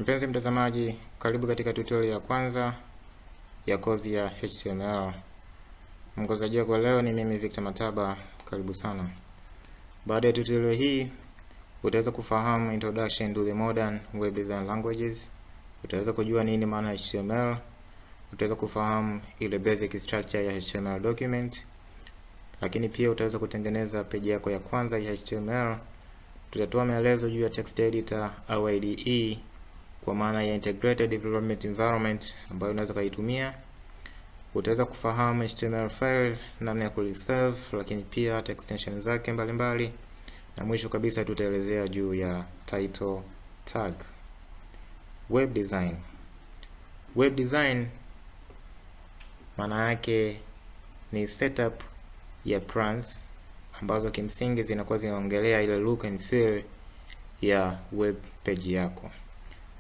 Mpenzi mtazamaji, karibu katika tutorial ya kwanza ya kozi ya HTML. Mwongozaji wako leo ni mimi Victor Mataba. Karibu sana. Baada ya tutorial hii, utaweza kufahamu introduction to the modern web design languages. Utaweza kujua nini maana ya HTML. Utaweza kufahamu ile basic structure ya HTML document. Lakini pia utaweza kutengeneza page yako ya kwanza ya HTML. Tutatoa maelezo juu ya text editor au IDE kwa maana ya integrated development environment ambayo unaweza kuitumia. Utaweza kufahamu HTML file, namna ya kuliserve, lakini pia hata extension zake mbalimbali, na mwisho kabisa tutaelezea juu ya title tag. Web design. Web design maana yake ni setup ya plans ambazo kimsingi zinakuwa zinaongelea ile look and feel ya web page yako.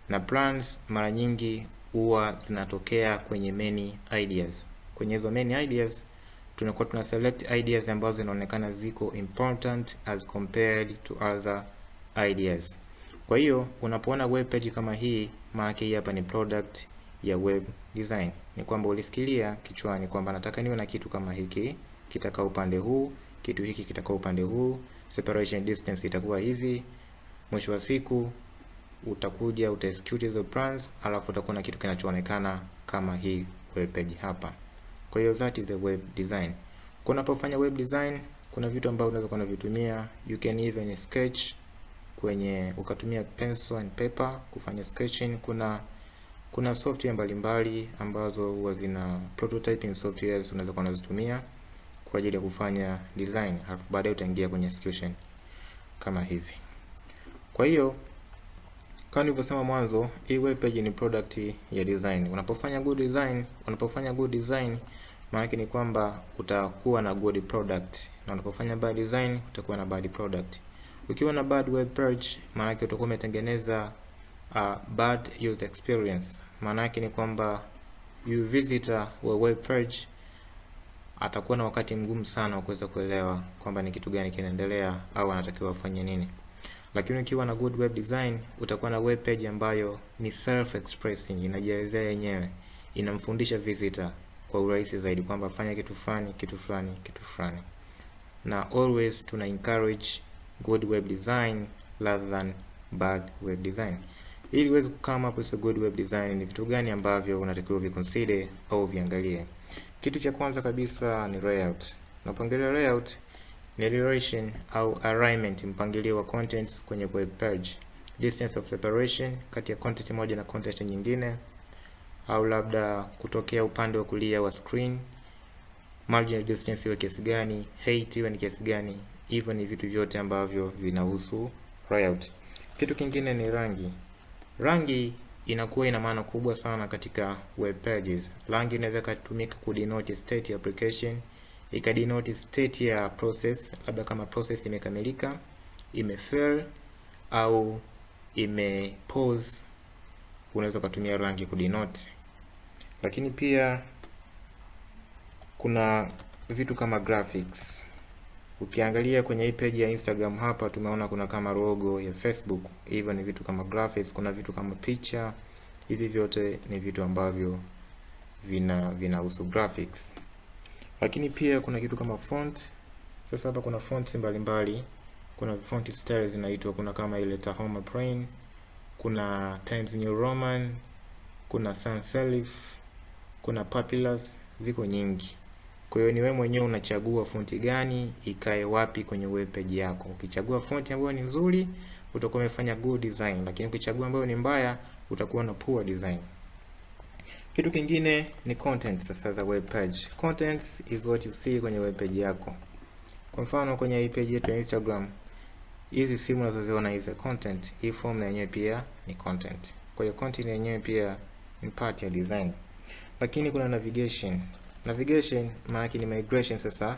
Na plans mara nyingi huwa zinatokea kwenye main ideas. Kwenye hizo main ideas tunakuwa tuna select ideas ambazo zinaonekana ziko important as compared to other ideas. Kwa hiyo unapoona web page kama hii, maana hii hapa ni product ya web design. Ni kwamba ulifikiria kichwani kwamba nataka niwe na kitu kama hiki, kitakaa upande huu, kitu hiki kitakaa upande huu, separation distance itakuwa hivi. Mwisho wa siku utakuja execute hizo plans, alafu utakuwa na kitu kinachoonekana kama hii web page hapa. Kwa hiyo that is the web design. Unapofanya web design, kuna vitu ambavyo unaweza kuvitumia. You can even sketch kwenye ukatumia pencil and paper kufanya sketching. Kuna software mbalimbali ambazo huwa zina prototyping softwares unaweza kuzitumia kwa ajili ya kufanya design, alafu baadaye utaingia kwenye execution kama hivi. Kwa hiyo kama nilivyosema mwanzo, hii web page ni product ya design. Unapofanya good design, maana yake ni kwamba utakuwa na good product, na unapofanya bad design utakuwa na bad product. Ukiwa na bad web page, maana yake utakuwa umetengeneza bad user experience. Maana yake ni kwamba visitor wa web page atakuwa na wakati mgumu sana wa kuweza kuelewa kwamba ni kitu gani kinaendelea au anatakiwa afanye nini. Lakini ukiwa na good web design, utakuwa na web page ambayo ni self expressing, inajielezea yenyewe, inamfundisha visitor kwa urahisi zaidi kwamba fanya kitu fulani, kitu fulani, kitu fulani. Na always tuna encourage good web design rather than bad web design. Ili uweze come up with a good web design, ni vitu gani ambavyo unatakiwa viconsider au viangalie. Kitu cha kwanza kabisa ni layout. Unapoongelea layout ni relation au alignment, mpangilio wa contents kwenye web page, distance of separation kati ya content moja na content nyingine, au labda kutokea upande wa kulia wa screen, margin distance iwe kiasi gani, height iwe ni kiasi gani. Hivyo ni vitu vyote ambavyo vinahusu layout. Kitu kingine ni rangi. Rangi inakuwa ina maana kubwa sana katika web pages. Rangi inaweza kutumika kudenote state ya application, ikadenote state ya process, labda kama process imekamilika, imefail au imepause, unaweza kutumia rangi kudenote. Lakini pia kuna vitu kama graphics. Ukiangalia kwenye hii page ya Instagram hapa, tumeona kuna kama logo ya Facebook. Hivyo ni vitu kama graphics. Kuna vitu kama picha. Hivi vyote ni vitu ambavyo vinahusu graphics. Lakini pia kuna kitu kama font. Sasa hapa kuna fonts mbalimbali. Kuna font styles zinaitwa, kuna kama ile Tahoma Plain, kuna Times New Roman, kuna sans serif, kuna Papyrus, ziko nyingi. Kwa hiyo ni wewe mwenyewe unachagua fonti gani ikae wapi kwenye web page yako. Ukichagua fonti ambayo ni nzuri, utakuwa umefanya good design, lakini ukichagua ambayo ni mbaya, utakuwa na poor design. Kitu kingine ni content. Sasa the web page, contents is what you see kwenye web page yako. Kwa mfano kwenye hii page yetu ya Instagram, hizi simu unazoziona hizi content, hii form na yenyewe pia ni content. Kwa hiyo content yenyewe pia ni part ya design. Lakini kuna navigation. Navigation maana yake ni migration. Sasa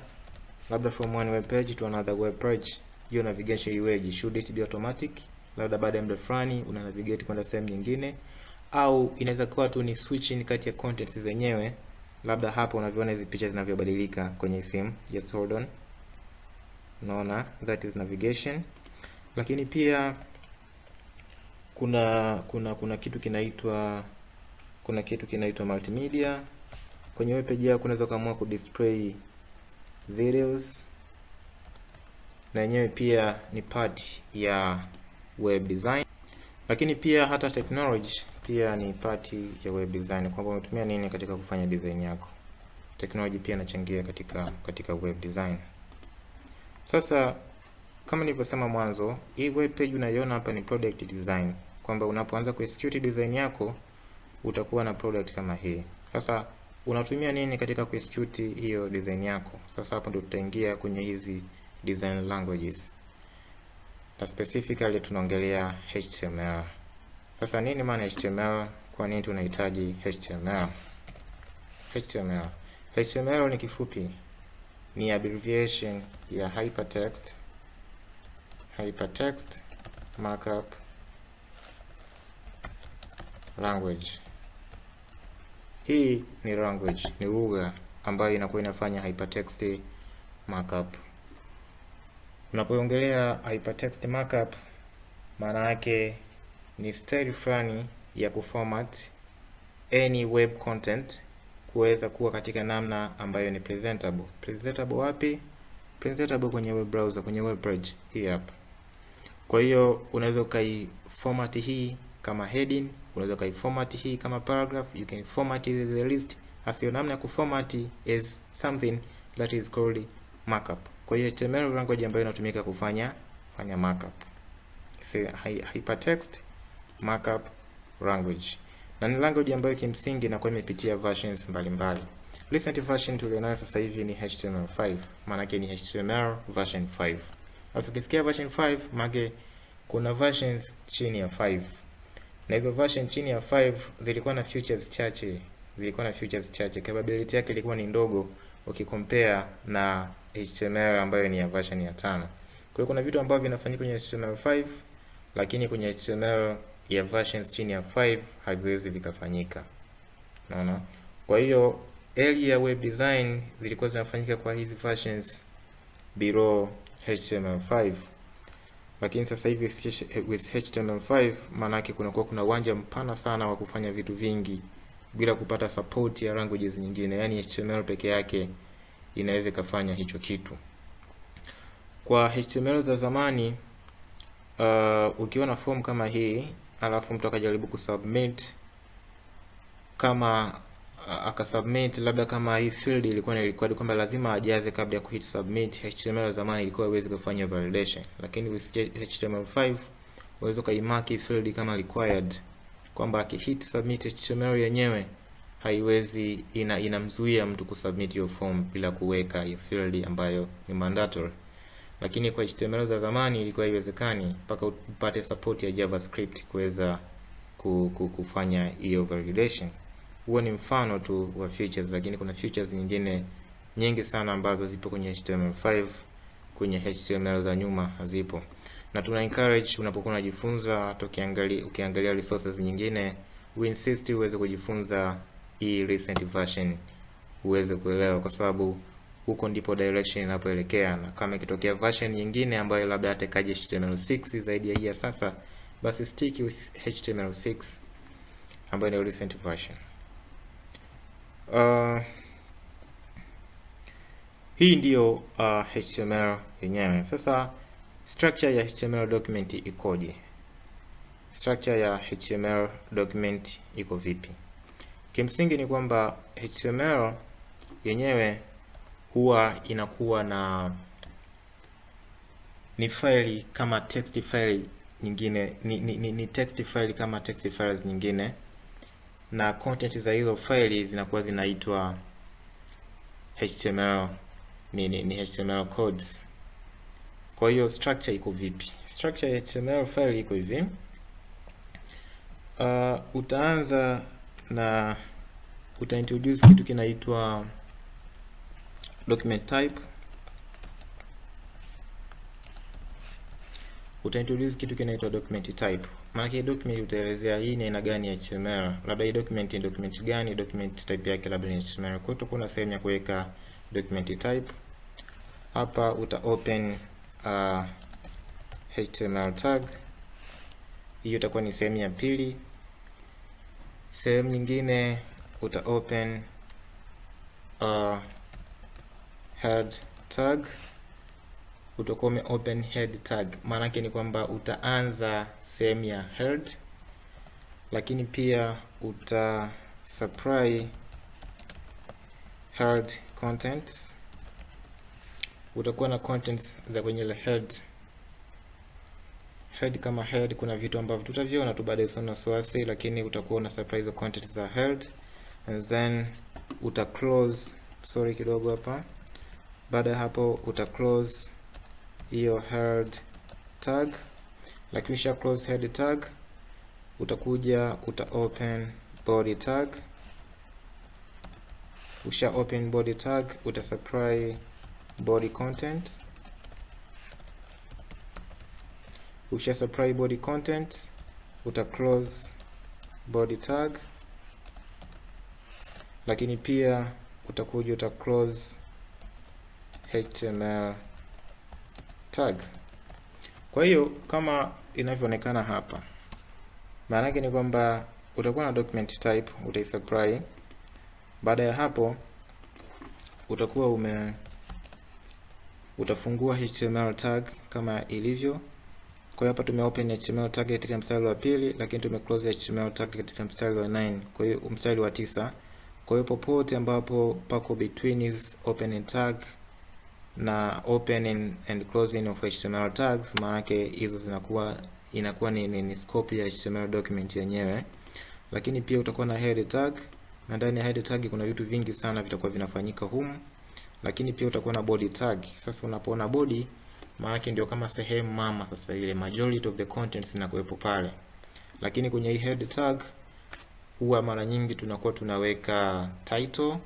labda from one web page to another web page, hiyo navigation iweje? Should it be automatic? Labda baada ya muda fulani una navigate kwenda sehemu nyingine, au inaweza kuwa tu ni switching kati ya contents zenyewe. Labda hapa unavyoona hizi picha zinavyobadilika kwenye simu. Just hold on. Unaona, that is navigation. Lakini pia kuna kitu kinaitwa multimedia. Kwenye web page yako unaweza kuamua kudisplay videos, na yenyewe pia ni part ya web design. Lakini pia hata technology pia ni part ya web design, kwamba umetumia nini katika kufanya design yako. Technology pia inachangia katika web design. Sasa kama nilivyosema mwanzo, hii web page unaiona hapa ni product design, kwamba unapoanza kuexecute design yako utakuwa na product kama hii. Sasa unatumia nini katika kuexecute hiyo design yako? Sasa hapo ndio tutaingia kwenye hizi design languages. Na specifically tunaongelea HTML. Sasa nini maana HTML? Kwa nini tunahitaji HTML? HTML ni kifupi, ni abbreviation ya hypertext markup language. Hii ni language, ni lugha ambayo inakuwa inafanya hypertext markup. Unapoongelea hypertext markup, maana yake ni style fulani ya kuformat any web content kuweza kuwa katika namna ambayo ni presentable. Presentable wapi? Presentable kwenye web browser, kwenye web page hii hapa. Kwa hiyo unaweza ukaiformat hii kama heading, unaweza ukaiformat hii kama paragraph, you can format it as a list. Hasa namna ya kuformat is something that is called markup. Kwa hiyo HTML language ambayo inatumika kufanya markup. Hypertext markup language. Na ni language ambayo kimsingi inakuwa imepitia versions mbalimbali. Recent version tulionayo sasa hivi ni HTML5. Maana yake ni HTML version 5. Sasa ukisikia version 5, maana kuna versions chini ya 5. Na hizo version chini ya 5 zilikuwa na features chache. Capability yake ilikuwa ni ndogo ukicompare na HTML ambayo ni ya version ya 5. Kwa hiyo kuna vitu ambavyo vinafanyika kwenye HTML5, lakini kwenye HTML ya versions chini ya 5 haviwezi vikafanyika. Unaona? Kwa hiyo area web design zilikuwa zinafanyika kwa hizi versions below HTML5. Lakini sasa hivi with HTML5 maana yake kuna uwanja mpana sana wa kufanya vitu vingi bila kupata support ya languages nyingine. Yaani HTML peke yake inaweza kufanya hicho kitu. Kwa HTML za zamani, ukiwa na form kama hii, alafu mtu akajaribu kusubmit, kama akasubmit labda kama hii field ilikuwa ni required kwamba lazima ajaze kabla ya kuhit submit, HTML zamani ilikuwa haiwezi kufanya validation. Lakini with HTML5 unaweza kaimark field kama required, kwamba akihit submit HTML yenyewe haiwezi, inamzuia mtu kusubmit hiyo form bila kuweka hiyo field ambayo ni mandatory. Lakini kwa HTML za zamani ilikuwa haiwezekani mpaka upate support ya JavaScript kuweza kufanya hiyo validation. Huo ni mfano tu wa features, lakini kuna features nyingine nyingi sana ambazo zipo kwenye HTML5 kwenye HTML za nyuma hazipo. Na tuna encourage unapokuwa unajifunza, ukiangalia resources nyingine, we insist uweze kujifunza hii recent version uweze kuelewa, kwa sababu huko ndipo direction inapoelekea. Na kama ikitokea version nyingine ambayo labda hata kaje HTML6 zaidi ya hii ya sasa, basi stick with HTML6 ambayo ni recent version. Hii ndiyo HTML yenyewe. Sasa structure ya HTML document ikoje? Structure ya HTML document iko vipi? Kimsingi ni kwamba HTML yenyewe huwa inakuwa ni file kama text file nyingine, ni text file kama text files nyingine, na content za hizo file zinakuwa zinaitwa HTML, ni HTML codes. Kwa hiyo structure iko vipi? Structure ya HTML file iko hivi. Utaanza na utaintroduce kitu kinaitwa document type. Utaintroduce kitu kinaitwa document type. Maana document utaelezea hii ni aina gani ya HTML. Labda hii document ni document gani, document type yake labda ni HTML. Kwa hiyo kuna sehemu ya kuweka document type. Hapa uta open HTML tag. Hiyo itakuwa ni sehemu ya pili. Sehemu nyingine uta open head tag. Utakuwa ume open head tag, maana yake ni kwamba utaanza sehemu ya head, lakini pia uta supply head contents. Utakuwa na contents za kwenye ile head. Kama head kuna vitu ambavyo tutaviona tu baadaye, usina wasiwasi, lakini utakuwa una supply hizo contents za head, and then uta close, sorry kidogo hapa. Baada ya hapo uta close hiyo head tag, lakini usha close head tag, utakuja uta open body tag. Usha open body tag, uta supply body contents. Ukisha supply body contents, uta close body tag, lakini pia utakuja uta close HTML tag. Kwa hiyo kama inavyoonekana hapa, maana yake ni kwamba utakuwa na document type, utaisupply. Baada ya hapo utakuwa utafungua HTML tag kama ilivyo. Kwa hiyo hapa tume open HTML tag katika mstari wa pili, lakini tume close HTML tag katika mstari wa 9, kwa hiyo mstari wa 9. Kwa hiyo popote ambapo pako between is opening tag na opening and closing of HTML tags, maana yake hizo inakuwa ni scope ya HTML document yenyewe. Lakini pia utakuwa na head tag, na ndani ya head tag kuna vitu vingi sana vitakuwa vinafanyika humu. Lakini pia utakuwa na body tag. Sasa unapoona body, maana yake ndio kama sehemu mama, sasa ile majority of the contents inakuwepo pale. Lakini kwenye hii head tag huwa mara nyingi tunakuwa tunaweka title.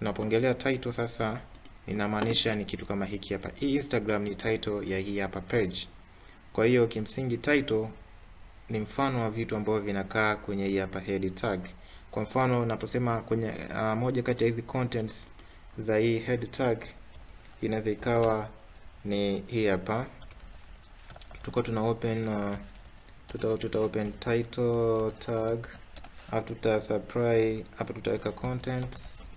Unapoongelea title sasa inamaanisha ni kitu kama hiki hapa. Hii Instagram ni title ya hii hapa page. Kwa hiyo kimsingi title ni mfano wa vitu ambavyo vinakaa kwenye hii hapa head tag. Kwa mfano unaposema kwenye moja kati ya hizi contents za hii head tag inaweza ikawa ni hii hapa. Tuko tuna open tuta open title tag, au tuta supply hapa, tutaweka contents,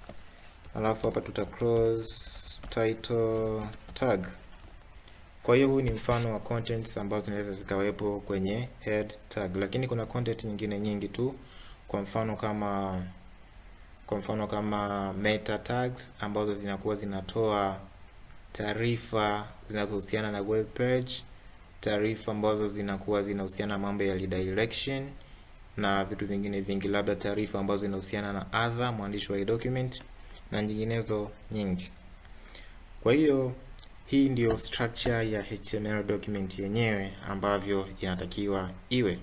alafu hapa tuta close title tag. Kwa hiyo huu ni mfano wa contents ambazo zinaweza zikawepo kwenye head tag, lakini kuna content nyingine nyingi tu. Kwa mfano kama meta tags ambazo zinakuwa zinatoa taarifa zinazohusiana na web page, taarifa ambazo zinakuwa zinahusiana na mambo ya redirection na vitu vingine vingi, labda taarifa ambazo zinahusiana na other mwandishi wa document na nyinginezo nyingi. Kwa hiyo hii ndio structure ya HTML document yenyewe ambavyo inatakiwa iwe.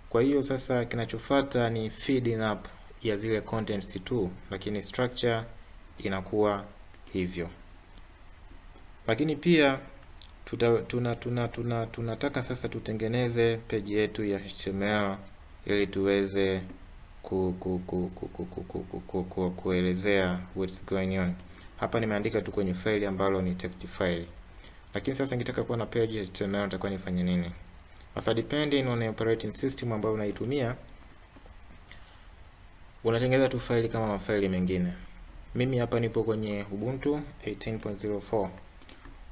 Kwa hiyo sasa kinachofuata ni feeding up ya zile contents tu, lakini structure inakuwa hivyo. Lakini pia tunataka sasa tutengeneze page yetu ya HTML ili tuweze kuelezea what's going on. Hapa nimeandika tu kwenye file ambalo ni text file. Lakini sasa nikitaka kuwa na page ya HTML nitakuwa nifanye nini? Sasa depending on operating system ambayo unaitumia, unatengeneza tu file kama mafaili mengine. Mimi hapa nipo kwenye Ubuntu 18.04.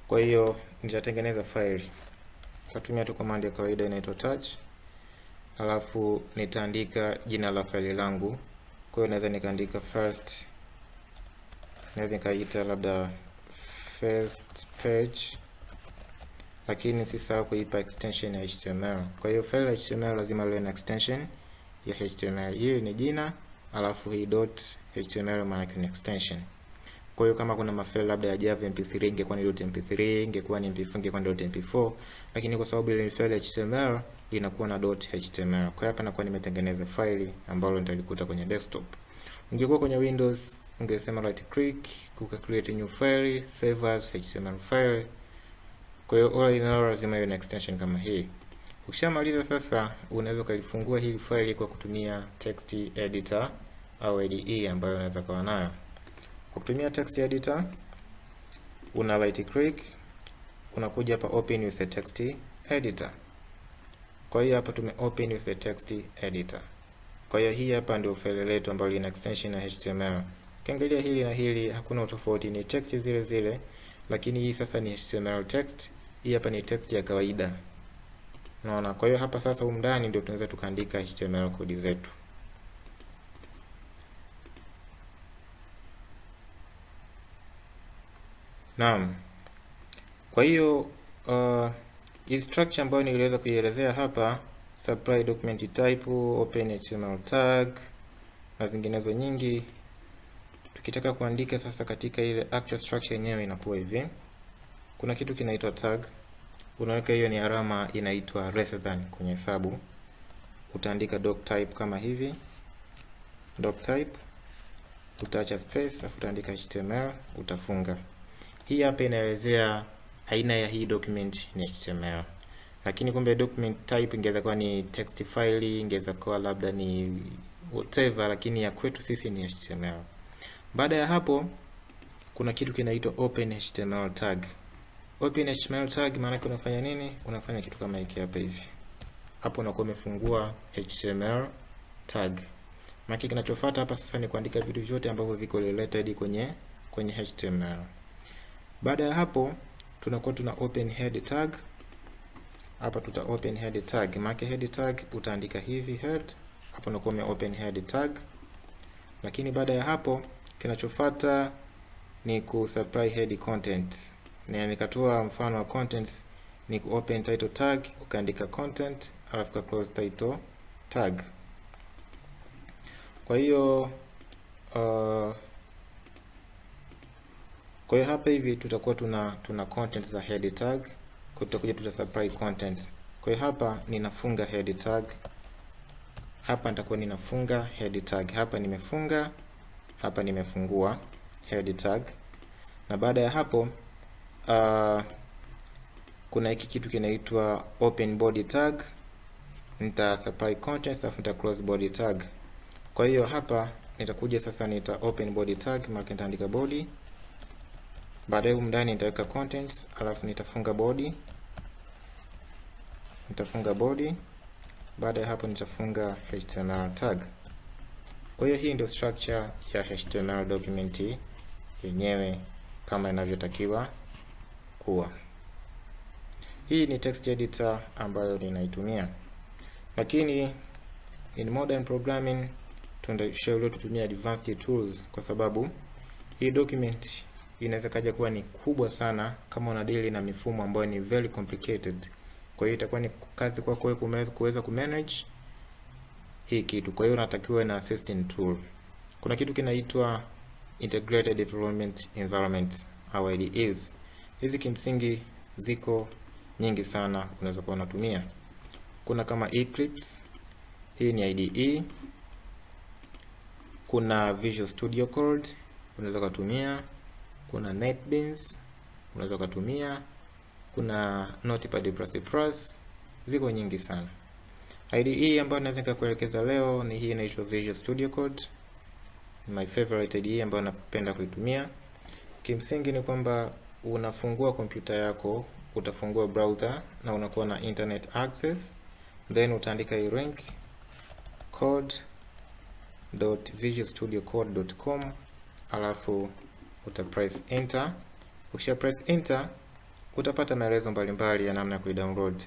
Kwa hiyo nitatengeneza file. Nitatumia tu command ya kawaida inaitwa touch. Alafu nitaandika jina la file langu. Kwa hiyo naweza nikaandika first, naweza nikaita labda first page, lakini sisahau kuipa extension ya HTML. Kwa hiyo file ya HTML lazima iwe na extension ya HTML. Hii ni jina, alafu hii .html maana ni extension. Kwa hiyo kama kuna mafaili labda ya Java mp3 ingekuwa ni .mp3, ingekuwa ni mp4 ingekuwa ni .mp4, lakini kwa sababu ile ni file ya HTML inakuwa na .html. Kwa hiyo hapa nakuwa nimetengeneza faili ambalo nitalikuta kwenye desktop. Ungekuwa kwenye Windows ungesema right click, uka create new file, save as HTML file. Kwa hiyo all in all lazima iwe na extension kama hii. Ukishamaliza sasa unaweza kulifungua hili file kwa kutumia text editor au IDE ambayo unaweza kuwa nayo. Kwa kutumia text editor una right click, unakuja hapa open with a text editor. Kwa hiyo hapa tume open with the text editor. Kwa hiyo hii hapa ndio faili letu ambalo lina extension ya HTML. Ukiangalia hili na hili hakuna utofauti, ni text zile zile, lakini hii sasa ni HTML text, hii hapa ni text ya kawaida. Unaona? Kwa hiyo hapa sasa humu ndani ndio tunaweza tukaandika HTML kodi zetu. Naam. Kwa hiyo hii structure ambayo niliweza kuielezea hapa, supply document type, open HTML tag na zinginezo nyingi, tukitaka kuandika sasa katika ile actual structure yenyewe inakuwa hivi. Kuna kitu kinaitwa tag. Unaweka hiyo ni alama inaitwa less than kwenye hesabu. Utaandika doc type kama hivi. Doc type, utaacha space, afu utaandika HTML, utafunga. Hii hapa inaelezea aina ya hii document ni HTML. Lakini kumbe document type ingeweza kuwa ni text file, ingeweza kuwa labda ni whatever, lakini ya kwetu sisi ni HTML. Baada ya hapo kuna kitu kinaitwa open HTML tag. Open HTML tag maana yake unafanya nini? Unafanya kitu kama hiki hapa hivi. Hapo unakuwa umefungua HTML tag. Maana kinachofuata hapa sasa ni kuandika vitu vyote ambavyo viko related kwenye HTML. Baada ya hapo tunakuwa tuna open head tag. Hapa tuta open head tag. Maana head tag utaandika hivi head. Hapo unakuwa ume open head tag. Lakini baada ya hapo kinachofuata ni ku supply head content. Na nikatoa mfano wa contents ni ku open title tag, ukaandika content, alafu ka close title tag. Kwa hiyo hapa hivi tutakuwa tuna contents za head tag, kwa tutakuja tuta supply contents. Kwa hiyo hapa ninafunga head tag. Hapa nitakuwa ninafunga head tag. Hapa nimefunga, hapa nimefungua head tag. Na baada ya hapo kuna hiki kitu kinaitwa open body tag. Nita supply contents afu nita close body tag. Kwa hiyo hapa nitakuja sasa nita open body tag, maana nitaandika body. Baadaye huko ndani nitaweka contents, alafu nitafunga body. Nitafunga body. Baada ya hapo nitafunga HTML tag. Kwa hiyo hii ndio structure ya HTML document yenyewe kama inavyotakiwa kuwa. Hii ni text editor ambayo ninaitumia. Lakini in modern programming tunashauriwa tutumie advanced tools, kwa sababu hii document inaweza kaja kuwa ni kubwa sana kama unadili na mifumo ambayo ni very complicated. Kwa hiyo itakuwa ni kazi kwako wewe kuweza kumanage hii kitu. Kwa hiyo unatakiwa na assistant tool. Kuna kitu kinaitwa integrated development environments au IDEs. Hizi kimsingi ziko nyingi sana unaweza kuwa unatumia. Kuna kama Eclipse, hii ni IDE. Kuna Visual Studio Code unaweza kutumia. Kuna NetBeans unaweza kutumia. Kuna Notepad++, ziko nyingi sana. IDE ambayo naweza nikakuelekeza leo ni hii inaitwa Visual Studio Code. My favorite IDE ambayo napenda kuitumia. Kimsingi ni kwamba unafungua kompyuta yako, utafungua browser na unakuwa na internet access, then utaandika hii link code.visualstudiocode.com, alafu utapress enter. Ukisha press enter utapata maelezo mbalimbali ya namna ya kuidownload.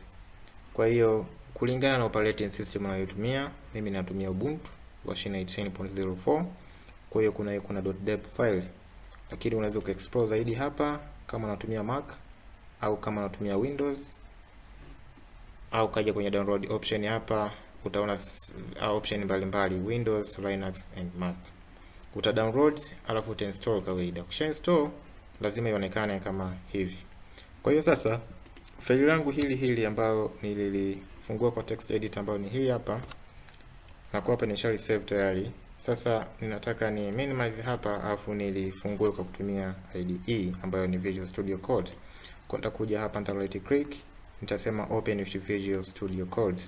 Kwa hiyo kulingana na operating system unayotumia, mimi natumia Ubuntu version 18.04. Kwa hiyo kuna .deb file, lakini unaweza ukaexplore zaidi hapa kama unatumia Mac au kama unatumia Windows, au kaja kwenye download option hapa utaona option mbalimbali Windows, Linux and Mac. Uta download alafu uta install kawaida. Ukisha install lazima ionekane kama hivi. Kwa hiyo sasa faili langu hili ambalo nililifungua kwa text editor ambayo ni hii hapa, na kwa hapa nishali save tayari. Sasa ninataka ni minimize hapa afu nilifungue kwa kutumia IDE ambayo ni Visual Studio Code. Kwa nitakuja hapa nita right click, nitasema open with Visual Studio Code.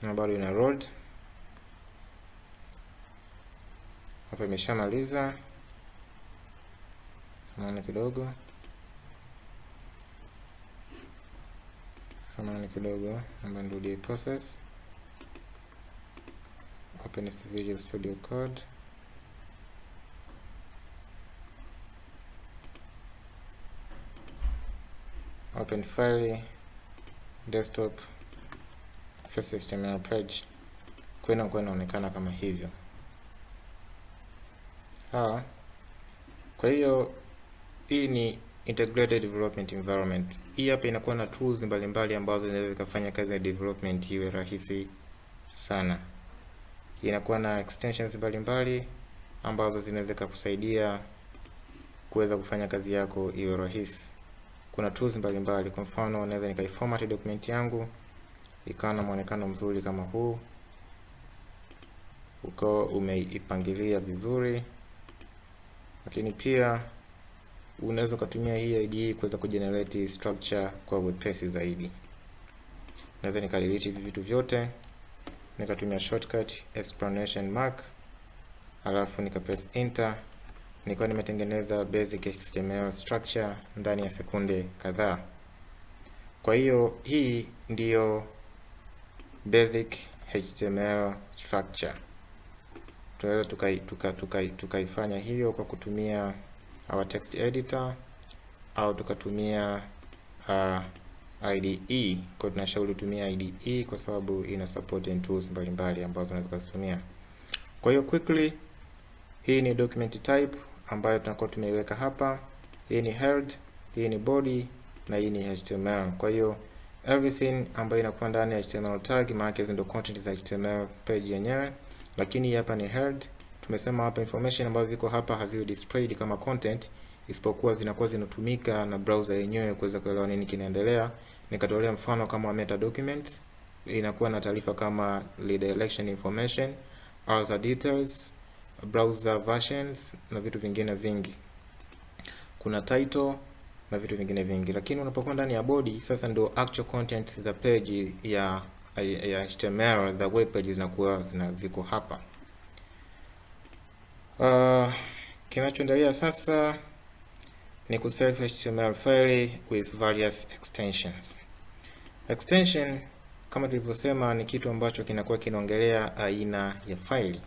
Na bado ina load. Hapa imeshamaliza. Samahani kidogo. samahani kidogo, naomba nirudie process. Open Visual Studio Code. Open file, desktop, first HTML page. Kwa inaonekana kama hivyo. Sawa. Kwa hiyo hii ni integrated development environment. Hii hapa inakuwa na tools mbalimbali ambazo zinaweza kufanya kazi ya development iwe rahisi sana. Inakuwa na extensions mbalimbali ambazo zinaweza kukusaidia kuweza kufanya kazi yako iwe rahisi. Kuna tools mbalimbali, kwa mfano naweza nikaiformat document yangu ikawa na muonekano mzuri kama huu, uko umeipangilia vizuri. Lakini pia unaweza kutumia hii IDE kuweza kugenerate structure kwa wepesi zaidi. Naweza nikadelete hivi vitu vyote, nikatumia shortcut exclamation mark, alafu press enter, nikawa nimetengeneza basic HTML structure ndani ya sekunde kadhaa. Kwa hiyo hii ndiyo basic HTML structure. Tunaweza tukaifanya hiyo kwa kutumia our text editor au tukatumia IDE. Kwa tunashauri tumia IDE kwa sababu ina support tools mbalimbali ambazo tunaweza kuzitumia. Kwa hiyo quickly, hii ni document type ambayo tunakuwa tumeiweka hapa. Hii ni head, hii ni body na hii ni HTML. Kwa hiyo everything ambayo inakuwa ndani ya HTML tag, maana yake ndio content za HTML page yenyewe. Lakini hapa ni head. Tumesema hapa information ambazo ziko hapa haziwi displayed kama content, isipokuwa zinakuwa zinatumika na browser yenyewe kuweza kuelewa nini kinaendelea. Nikatolea mfano kama meta documents, inakuwa na taarifa kama redirection information, other details, browser versions na vitu vingine vingi. Kuna title na vitu vingine vingi. Lakini unapokuwa ndani ya body, sasa ndio actual content za page ya HTML, the web pages zinakuwa ziko hapa. Kinachoendelea sasa ni kusave HTML file with various extensions. Extension kama tulivyosema ni kitu ambacho kinakuwa kinaongelea aina ya file.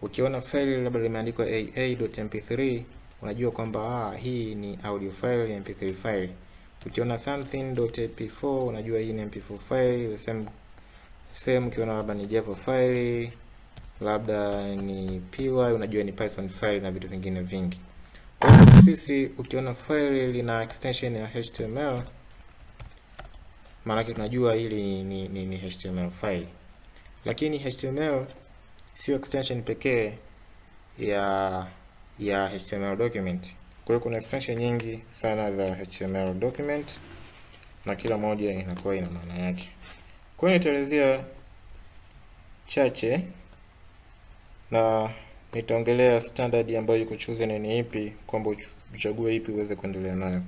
Ukiona file labda limeandikwa aa.mp3, unajua kwamba hii ni audio file ya mp3 file. Ukiona something.mp4, unajua hii ni mp4 file. The same ukiona labda ni java file, labda ni py, unajua ni python file na vitu vingine vingi. Kwa hiyo sisi ukiona file lina extension ya HTML, maana yake tunajua hili ni HTML file. Lakini HTML sio extension pekee ya HTML document. Kwa hiyo kuna extension nyingi sana za HTML document na kila moja inakuwa ina maana yake. Kwa hiyo nitaelezea chache na nitaongelea standard ambayo iko chosen ni ipi, kwamba uchague ipi uweze kuendelea nayo.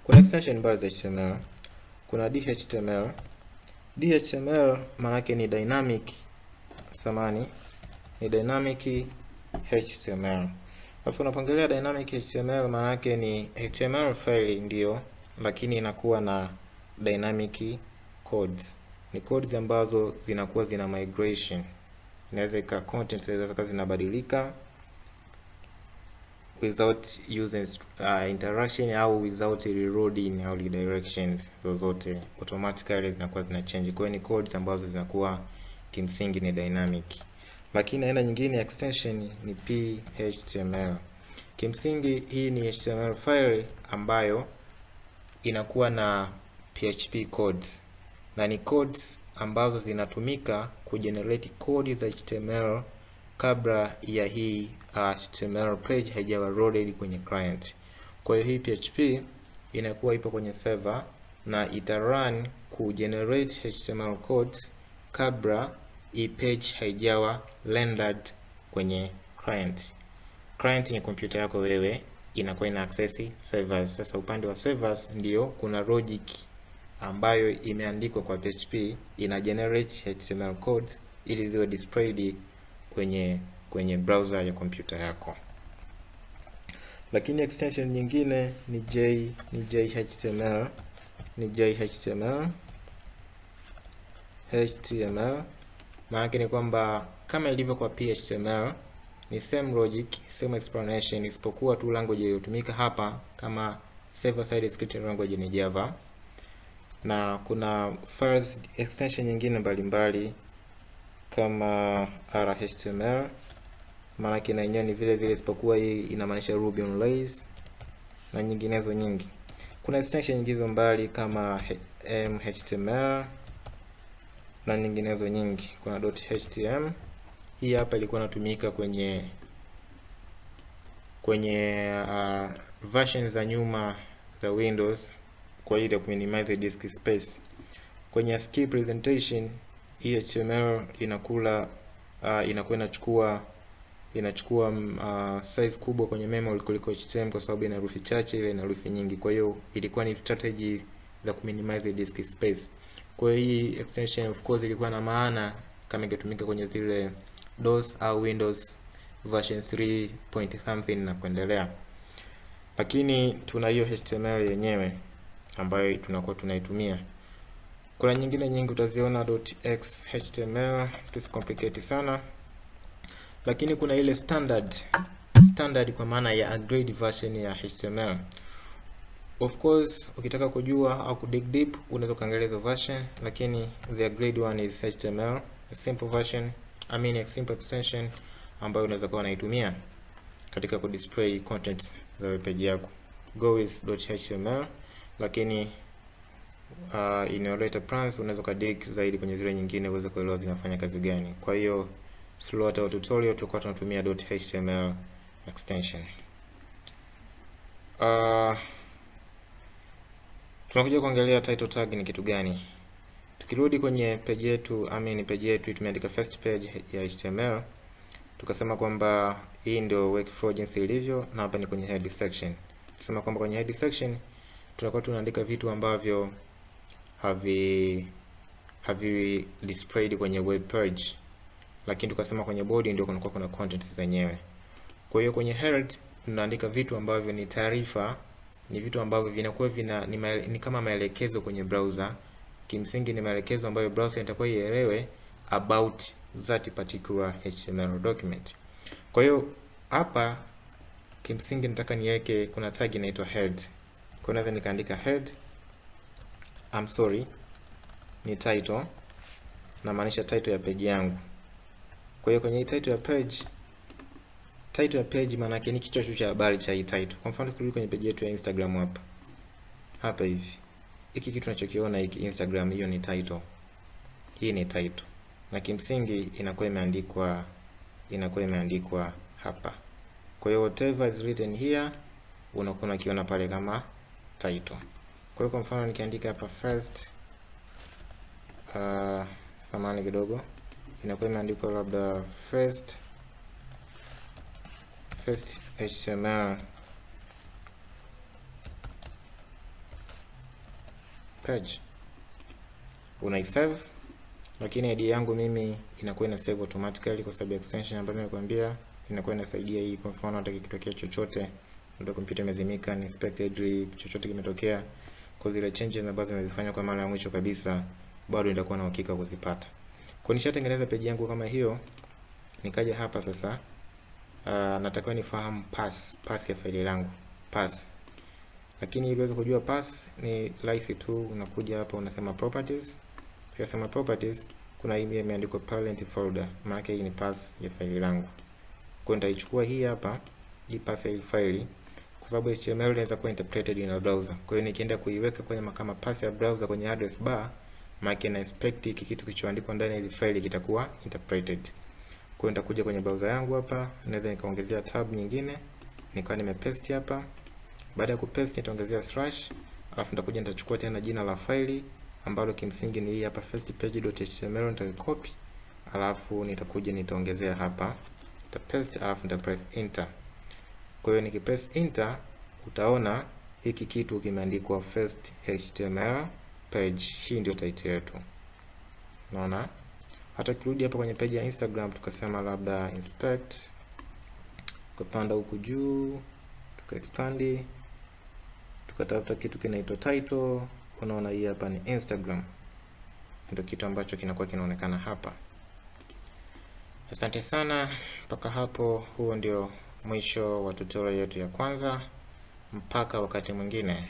Kuna extension mbali za HTML. Kuna DHTML. DHTML maana yake ni dynamic HTML. Sasa unapoongelea dynamic HTML maana yake ni HTML file ndio, lakini inakuwa na dynamic codes. Ni codes ambazo zinakuwa zina migration. Inaweza ika content zinaweza zinabadilika without using interaction au without reloading au redirections zozote, automatically zinakuwa zina change. Kwa hiyo ni codes ambazo zinakuwa kimsingi ni dynamic. Lakini aina nyingine ya extension ni PHTML. Kimsingi hii ni HTML file ambayo inakuwa na PHP codes, na ni codes ambazo zinatumika kugenerate code za HTML kabla ya hii HTML page haijawa loaded kwenye client. Kwa hiyo hii PHP inakuwa ipo kwenye server na ita run kugenerate HTML codes kabla hii page haijawa rendered kwenye client. Client ni kompyuta yako wewe, inakuwa ina access servers. Sasa upande wa servers ndio kuna logic ambayo imeandikwa kwa PHP ina generate HTML codes ili ziwe displayed kwenye browser ya kompyuta yako. Lakini extension nyingine ni JHTML. ni JHTML. HTML maana yake ni kwamba kama ilivyo kwa PHTML ni same logic, same explanation, isipokuwa tu language iliyotumika hapa kama server side scripting language ni Java, na kuna files extension nyingine mbalimbali kama RHTML, maana yake na yenyewe ni vile vile, isipokuwa hii inamaanisha Ruby on Rails na nyinginezo nyingi. Kuna extension nyinginezo mbali kama MHTML na nyinginezo nyingi. Kuna .htm, hii hapa ilikuwa inatumika kwenye versions za nyuma za Windows kwa ile ku minimize disk space. Kwenye ASCII presentation hii HTML inakuwa inachukua size kubwa kwenye memory kuliko HTML kwa sababu ina herufi chache, ile ina herufi nyingi. Kwa hiyo ilikuwa ni strategy za ku minimize disk space. Kwa hiyo hii extension of course ilikuwa na maana kama ingetumika kwenye zile DOS au Windows version 3 point something na kuendelea. Lakini tuna hiyo HTML yenyewe ambayo tunakuwa tunaitumia. Kuna nyingine nyingi utaziona .xhtml, tusicomplicate sana. Lakini kuna ile standard kwa maana ya upgrade version ya HTML. Of course ukitaka kujua au kudig deep unaweza kuangalia hizo version, lakini the grade one is HTML, a simple version, a simple extension ambayo unaweza kuwa unaitumia katika ku display contents za web page yako. Go is .html, lakini in your later plans unaweza kudig zaidi kwenye zile nyingine uweze kuelewa zinafanya kazi gani. Kwa hiyo throughout our tutorial tutakuwa tunatumia .html extension. Tunakuja kuangalia title tag ni kitu gani. Tukirudi kwenye page yetu, page yetu tumeandika first page ya HTML. Tukasema kwamba hii ndio workflow jinsi ilivyo, na hapa ni kwenye head section. Tusema kwamba kwenye head section tunakuwa tunaandika vitu ambavyo havi displayed kwenye web page, lakini tukasema kwenye body ndio kunakuwa kuna contents zenyewe. Kwa hiyo kwenye head tunaandika vitu ambavyo ni taarifa, ni vitu ambavyo vinakuwa ni kama maelekezo kwenye browser. Kimsingi ni maelekezo ambayo browser itakuwa ielewe about that particular HTML document. Kwa hiyo hapa kimsingi nataka niweke, kuna tag inaitwa head. Kwa hiyo naweza nikaandika head, ni title, na maanisha title ya page yangu. Kwa hiyo kwenye hii title ya page maana yake ni kichwa cha habari cha hii title. Kwa mfano tukirudi kwenye page yetu ya Instagram hapa hivi, hiki kitu tunachokiona hiki Instagram, hiyo ni title. Hii ni title. Na kimsingi inakuwa imeandikwa hapa. Kwa hiyo whatever is written here unakuwa unakiona pale kama title. Kwa hiyo kwa mfano nikiandika hapa first, samahani kidogo, inakuwa imeandikwa labda first HTML page. Unaisave, lakini idea yangu mimi inakuwa ina save automatically kwa sababu extension ambayo nimekuambia inakuwa inasaidia hii. Kwa mfano hata kikitokea chochote, ndio kompyuta imezimika, unexpected chochote kimetokea, kwa zile changes ambazo nimezifanya kwa mara ya mwisho kabisa, bado nitakuwa na uhakika kuzipata. Kwa nishatengeneza page yangu kama hiyo, nikaja hapa sasa, natakiwa nifahamu path ya faili langu, path. Lakini ili uweze kujua path ni rahisi tu, unakuja hapa unasema properties. Ukisema properties, kuna hii imeandikwa parent folder, maana hii ni path ya faili langu. Kwa nitaichukua hii hapa, hii path ya faili, kwa sababu HTML inaweza kuwa interpreted in a browser. Kwa hiyo nikienda kuiweka kwenye kama path ya browser kwenye address bar, maana na expect hiki kitu kilichoandikwa ndani ya ile faili kitakuwa interpreted. Kwa hiyo nitakuja kwenye browser yangu hapa, naweza nikaongezea tab nyingine, nikawa nimepaste hapa. Baada ya kupaste nitaongezea slash, alafu nitakuja nitachukua tena jina la faili ambalo kimsingi ni hii hapa first page.html, nitacopy, alafu nitakuja nitaongezea hapa, nitapaste, alafu nitapress enter. Kwa hiyo nikipress enter utaona hiki kitu kimeandikwa first HTML page. Hii ndio title yetu. Unaona? Hata kirudi hapa kwenye page ya Instagram tukasema labda inspect, tukapanda huku juu, tukaexpand, tukatafuta kitu kinaitwa title, unaona hii hapa ni Instagram, ndio kitu ambacho kinakuwa kinaonekana hapa. Asante sana, mpaka hapo, huo ndio mwisho wa tutorial yetu ya kwanza. Mpaka wakati mwingine.